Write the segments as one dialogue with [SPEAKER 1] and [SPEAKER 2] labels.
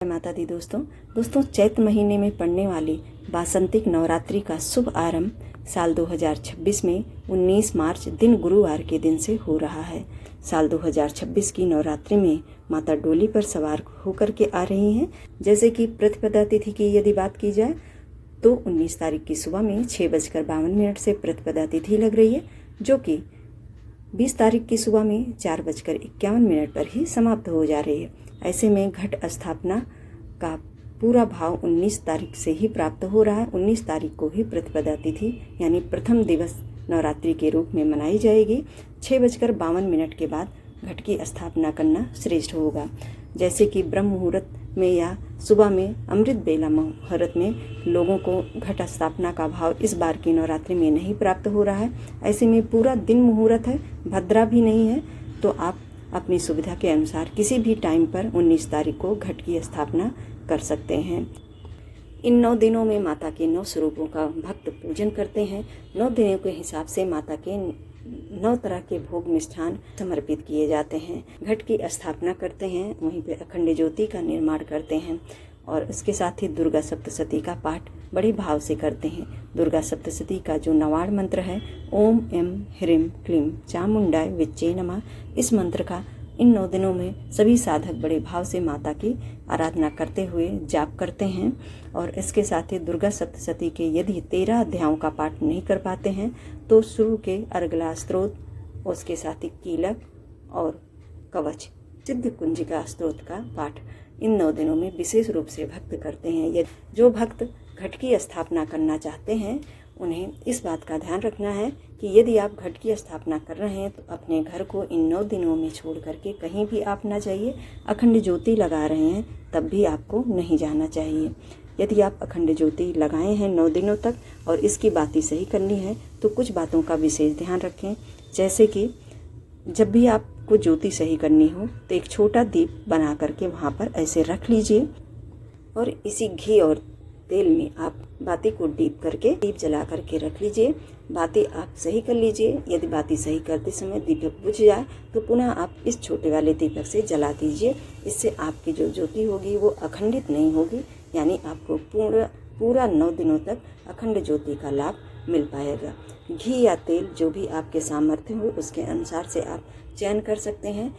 [SPEAKER 1] माता दी दोस्तों चैत्र महीने में पड़ने वाली वासंतिक नवरात्रि का शुभ आरंभ साल 2026 में 19 मार्च दिन गुरुवार के दिन से हो रहा है। साल 2026 की नवरात्रि में माता डोली पर सवार होकर के आ रही हैं। जैसे कि प्रतिपदा तिथि की यदि बात की जाए तो 19 तारीख की सुबह में 6:52 से प्रतिपदा तिथि लग रही है, जो कि 20 तारीख की सुबह में 4:51 पर ही समाप्त हो जा रही है। ऐसे में घट स्थापना का पूरा भाव 19 तारीख से ही प्राप्त हो रहा है। 19 तारीख को ही प्रतिपदा तिथि यानी प्रथम दिवस नवरात्रि के रूप में मनाई जाएगी। 6:52 के बाद घट की स्थापना करना श्रेष्ठ होगा। जैसे कि ब्रह्म मुहूर्त में या सुबह में अमृत बेला मुहूर्त में लोगों को घट स्थापना का भाव इस बार की नवरात्रि में नहीं प्राप्त हो रहा है। ऐसे में पूरा दिन मुहूर्त है, भद्रा भी नहीं है, तो आप अपनी सुविधा के अनुसार किसी भी टाइम पर 19 तारीख को घट की स्थापना कर सकते हैं। इन 9 दिनों में माता के 9 स्वरूपों का भक्त पूजन करते हैं। 9 दिनों के हिसाब से माता के 9 तरह के भोग मिष्ठान समर्पित किए जाते हैं। घट की स्थापना करते हैं, वहीं पे अखंड ज्योति का निर्माण करते हैं और इसके साथ ही दुर्गा सप्तशती का पाठ बड़े भाव से करते हैं। दुर्गा सप्तशती का जो नवाड़ मंत्र है, ओम एम ह्रीम क्लीम चामुंडाय विच्चे नमः, इस मंत्र का इन 9 दिनों में सभी साधक बड़े भाव से माता की आराधना करते हुए जाप करते हैं। और इसके साथ ही दुर्गा सप्तशती के यदि 13 अध्यायों का पाठ नहीं कर पाते हैं तो शुरू के अर्गला स्त्रोत, उसके साथ ही कीलक और कवच सिद्ध कुंजिका स्त्रोत का पाठ इन 9 दिनों में विशेष रूप से भक्त करते हैं। यदि जो भक्त घट की स्थापना करना चाहते हैं उन्हें इस बात का ध्यान रखना है कि यदि आप घट की स्थापना कर रहे हैं तो अपने घर को इन 9 दिनों में छोड़ करके कहीं भी आप ना जाइए। अखंड ज्योति लगा रहे हैं तब भी आपको नहीं जाना चाहिए। यदि आप अखंड ज्योति लगाए हैं 9 दिनों तक और इसकी बाती सही करनी है तो कुछ बातों का विशेष ध्यान रखें। जैसे कि जब भी आपको ज्योति सही करनी हो तो एक छोटा दीप बना करके वहाँ पर ऐसे रख लीजिए और इसी घी और तेल में आप बाती को डीप करके दीप जला करके रख लीजिए। बाती आप सही कर लीजिए। यदि बाती सही करते समय दीपक बुझ जाए तो पुनः आप इस छोटे वाले दीपक से जला दीजिए। इससे आपकी जो ज्योति होगी वो अखंडित नहीं होगी, यानी आपको पूरा 9 दिनों तक अखंड ज्योति का लाभ मिल पाएगा। घी या तेल जो भी आपके सामर्थ्य हो उसके अनुसार से आप चयन कर सकते हैं।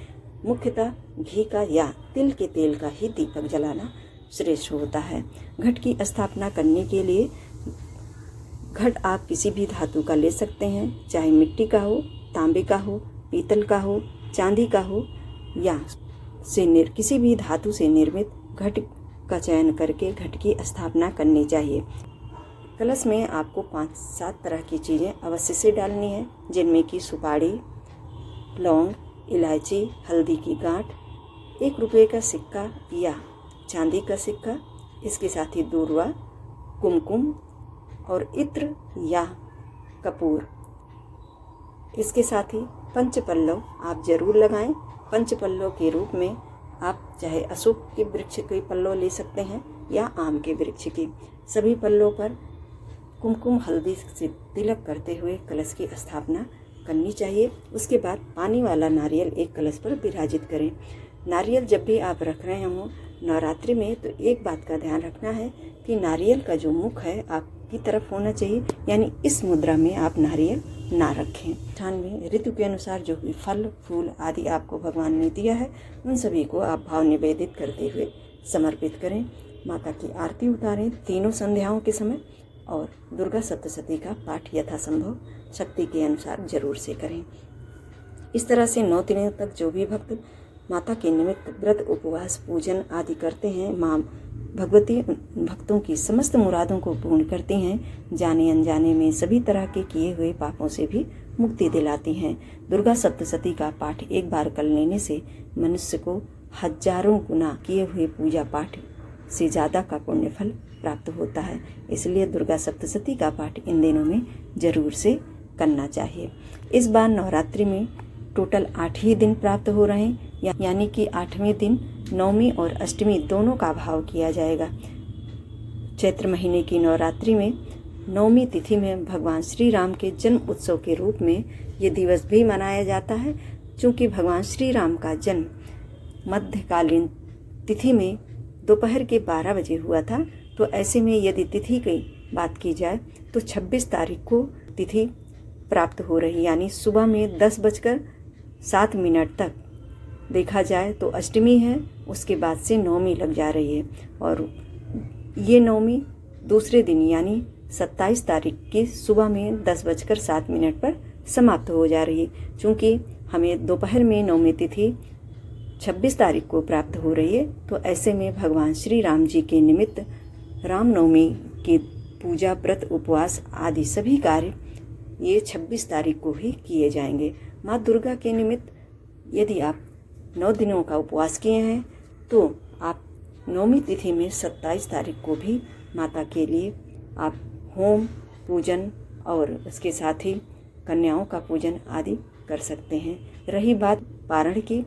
[SPEAKER 1] मुख्यतः घी का या तिल के तेल का ही दीपक जलाना श्रेष्ठ होता है। घट की स्थापना करने के लिए घट आप किसी भी धातु का ले सकते हैं, चाहे मिट्टी का हो, तांबे का हो, पीतल का हो, चांदी का हो या किसी भी धातु से निर्मित घट का चयन करके घट की स्थापना करनी चाहिए। कलश में आपको 5-7 तरह की चीज़ें अवश्य से डालनी है, जिनमें कि सुपारी, लौंग, इलायची, हल्दी की गांठ, 1 रुपये का सिक्का या चांदी का सिक्का, इसके साथ ही दूर्वा, कुमकुम और इत्र या कपूर। इसके साथ ही पंचपल्लव आप जरूर लगाएं। पंचपल्लव के रूप में आप चाहे अशोक के वृक्ष के पल्लव ले सकते हैं या आम के वृक्ष के। सभी पल्लों पर कुमकुम हल्दी से तिलक करते हुए कलश की स्थापना करनी चाहिए। उसके बाद पानी वाला नारियल एक कलश पर विराजित करें। नारियल जब भी आप रख रहे हों नवरात्रि में तो एक बात का ध्यान रखना है कि नारियल का जो मुख है आपकी तरफ होना चाहिए, यानी इस मुद्रा में आप नारियल ना रखें। स्थान में ऋतु के अनुसार जो भी फल फूल आदि आपको भगवान ने दिया है उन सभी को आप भाव निवेदित करते हुए समर्पित करें। माता की आरती उतारें तीनों संध्याओं के समय और दुर्गा सप्तशती का पाठ यथासंभव शक्ति के अनुसार जरूर से करें। इस तरह से 9 दिनों तक जो भी भक्त माता के निमित्त व्रत उपवास पूजन आदि करते हैं, माँ भगवती भक्तों की समस्त मुरादों को पूर्ण करती हैं। जाने अनजाने में सभी तरह के किए हुए पापों से भी मुक्ति दिलाती हैं। दुर्गा सप्तशती का पाठ एक बार कर लेने से मनुष्य को हजारों गुना किए हुए पूजा पाठ से ज़्यादा का पुण्य फल प्राप्त होता है। इसलिए दुर्गा सप्तशती का पाठ इन दिनों में जरूर से करना चाहिए। इस बार नवरात्रि में टोटल 8 ही दिन प्राप्त हो रहे हैं, यानी कि 8वें दिन नवमी और अष्टमी दोनों का भाव किया जाएगा। चैत्र महीने की नवरात्रि में नवमी तिथि में भगवान श्री राम के जन्म उत्सव के रूप में ये दिवस भी मनाया जाता है। चूँकि भगवान श्री राम का जन्म मध्यकालीन तिथि में दोपहर के 12 बजे हुआ था। तो ऐसे में यदि तिथि की बात की जाए तो 26 तारीख को तिथि प्राप्त हो रही, यानी सुबह में 10:07 तक देखा जाए तो अष्टमी है, उसके बाद से नवमी लग जा रही है और ये नवमी दूसरे दिन यानी 27 तारीख की सुबह में 10:07 पर समाप्त हो जा रही है। चूँकि हमें दोपहर में नवमी तिथि 26 तारीख को प्राप्त हो रही है, तो ऐसे में भगवान श्री राम जी के निमित्त रामनवमी की पूजा, व्रत, उपवास आदि सभी कार्य ये 26 तारीख को ही किए जाएंगे। माँ दुर्गा के निमित्त यदि आप 9 दिनों का उपवास किए हैं तो आप नवमी तिथि में 27 तारीख को भी माता के लिए आप होम पूजन और उसके साथ ही कन्याओं का पूजन आदि कर सकते हैं। रही बात पारण की,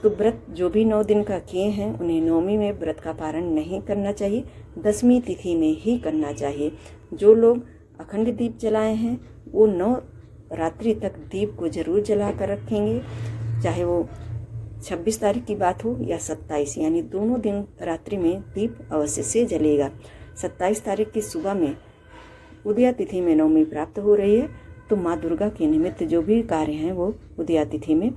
[SPEAKER 1] तो व्रत जो भी 9 दिन का किए हैं उन्हें नवमी में व्रत का पारण नहीं करना चाहिए, 10वीं तिथि में ही करना चाहिए। जो लोग अखंड दीप जलाए हैं वो 9 रात्रि तक दीप को जरूर जला कर रखेंगे, चाहे वो 26 तारीख की बात हो या 27, यानी दोनों दिन रात्रि में दीप अवश्य से जलेगा। 27 तारीख की सुबह में उदया तिथि में नवमी प्राप्त हो रही है, तो माँ दुर्गा के निमित्त जो भी कार्य हैं वो उदया तिथि में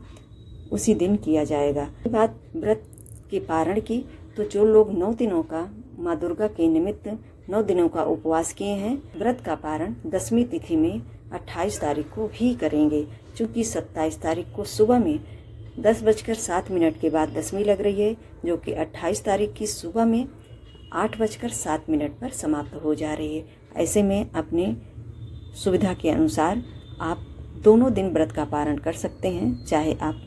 [SPEAKER 1] उसी दिन किया जाएगा। बात व्रत के पारण की, तो जो लोग 9 दिनों का माँ दुर्गा के निमित्त 9 दिनों का उपवास किए हैं, व्रत का पारण 10वीं तिथि में 28 तारीख को भी करेंगे। चूँकि 27 तारीख को सुबह में 10:07 के बाद 10वीं लग रही है, जो कि 28 तारीख की सुबह में 8:07 पर समाप्त हो जा रही है। ऐसे में अपने सुविधा के अनुसार आप दोनों दिन व्रत का पारण कर सकते हैं। चाहे आप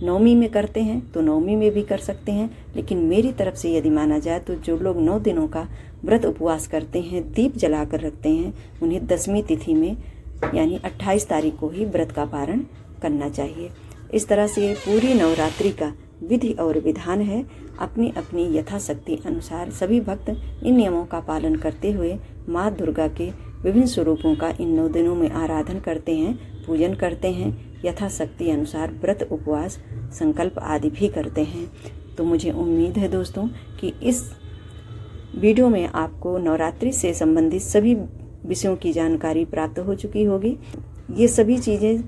[SPEAKER 1] नवमी में करते हैं तो नवमी में भी कर सकते हैं, लेकिन मेरी तरफ से यदि माना जाए तो जो लोग 9 दिनों का व्रत उपवास करते हैं, दीप जला कर रखते हैं, उन्हें 10वीं तिथि में यानी 28 तारीख को ही व्रत का पारण करना चाहिए। इस तरह से पूरी नवरात्रि का विधि और विधान है। अपनी अपनी यथाशक्ति अनुसार सभी भक्त इन नियमों का पालन करते हुए माँ दुर्गा के विभिन्न स्वरूपों का इन 9 दिनों में आराधन करते हैं, पूजन करते हैं, यथाशक्ति अनुसार व्रत, उपवास, संकल्प आदि भी करते हैं। तो मुझे उम्मीद है दोस्तों कि इस वीडियो में आपको नवरात्रि से संबंधित सभी विषयों की जानकारी प्राप्त हो चुकी होगी। ये सभी चीज़ें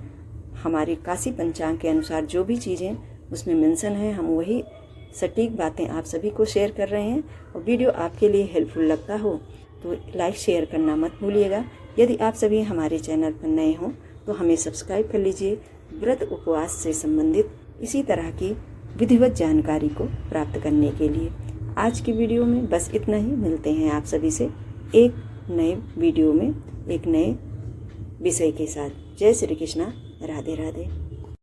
[SPEAKER 1] हमारे काशी पंचांग के अनुसार जो भी चीज़ें उसमें मेंशन है, हम वही सटीक बातें आप सभी को शेयर कर रहे हैं। और वीडियो आपके लिए हेल्पफुल लगता हो तो लाइक शेयर करना मत भूलिएगा। यदि आप सभी हमारे चैनल पर नए हों तो हमें सब्सक्राइब कर लीजिए। व्रत उपवास से संबंधित इसी तरह की विधिवत जानकारी को प्राप्त करने के लिए आज की वीडियो में बस इतना ही। मिलते हैं आप सभी से एक नए वीडियो में एक नए विषय के साथ। जय श्री कृष्णा, राधे राधे।